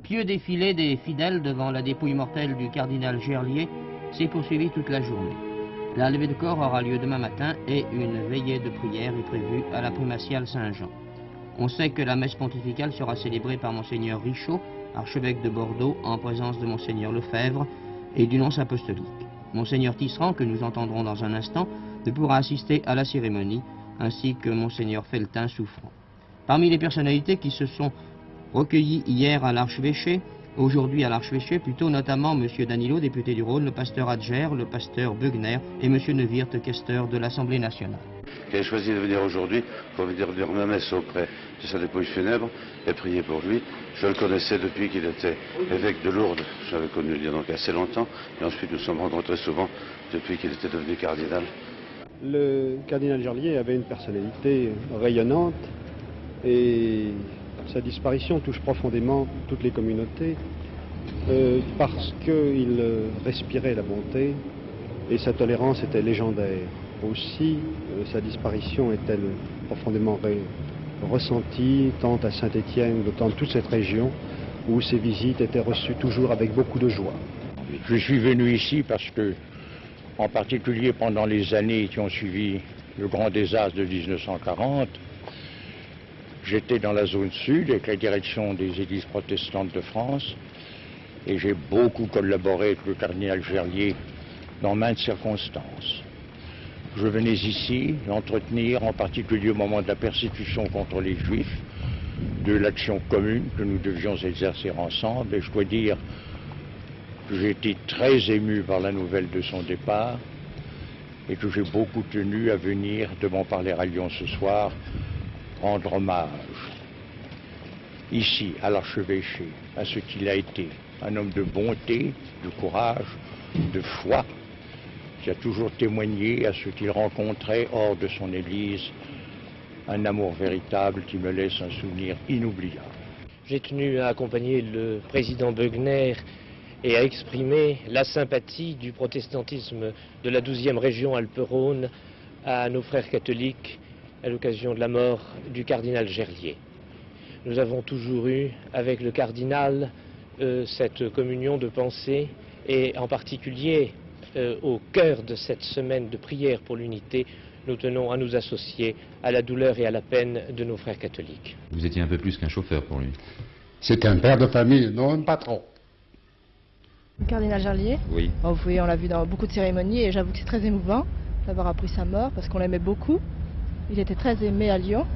Pieux défilé des fidèles devant la dépouille mortelle du cardinal Gerlier s'est poursuivi toute la journée. La levée de corps aura lieu demain matin et une veillée de prière est prévue à la primatiale Saint-Jean. On sait que la messe pontificale sera célébrée par Monseigneur Richaud, archevêque de Bordeaux, en présence de Monseigneur Lefebvre et du nonce apostolique. Monseigneur Tisserand, que nous entendrons dans un instant, ne pourra assister à la cérémonie, ainsi que Monseigneur Feltin Souffrant. Parmi les personnalités qui se sont recueillies hier à l'archevêché, aujourd'hui à l'archevêché, plutôt notamment M. Danilo, député du Rhône, le pasteur Adger, le pasteur Beugner et M. Neuwirth, questeur de l'Assemblée nationale. J'ai choisi de venir aujourd'hui pour venir dire ma messe auprès de sa dépouille funèbre et prier pour lui. Je le connaissais depuis qu'il était évêque de Lourdes, j'avais connu il y a donc assez longtemps, et ensuite nous sommes rencontrés souvent depuis qu'il était devenu cardinal. Le cardinal Gerlier avait une personnalité rayonnante et sa disparition touche profondément toutes les communautés parce qu'il respirait la bonté et sa tolérance était légendaire. Aussi, sa disparition est-elle profondément ressentie, tant à Saint-Étienne, tant toute cette région, où ses visites étaient reçues toujours avec beaucoup de joie. Je suis venu ici parce que, en particulier pendant les années qui ont suivi le grand désastre de 1940, j'étais dans la zone sud avec la direction des églises protestantes de France et j'ai beaucoup collaboré avec le cardinal Gerlier dans maintes circonstances. Je venais ici l'entretenir, en particulier au moment de la persécution contre les Juifs, de l'action commune que nous devions exercer ensemble. Et je dois dire que j'ai été très ému par la nouvelle de son départ et que j'ai beaucoup tenu à venir devant parler à Lyon ce soir, rendre hommage ici à l'archevêché, à ce qu'il a été, un homme de bonté, de courage, de foi, qui a toujours témoigné à ceux qu'il rencontrait hors de son église un amour véritable qui me laisse un souvenir inoubliable. J'ai tenu à accompagner le président Beugner et à exprimer la sympathie du protestantisme de la 12e région Alpes-Rhône à nos frères catholiques à l'occasion de la mort du cardinal Gerlier. Nous avons toujours eu avec le cardinal cette communion de pensée et en particulier au cœur de cette semaine de prière pour l'unité, nous tenons à nous associer à la douleur et à la peine de nos frères catholiques. Vous étiez un peu plus qu'un chauffeur pour lui. C'est un père de famille, non un patron. Le cardinal Gerlier, Oui. on l'a vu dans beaucoup de cérémonies et j'avoue que c'est très émouvant d'avoir appris sa mort parce qu'on l'aimait beaucoup. Il était très aimé à Lyon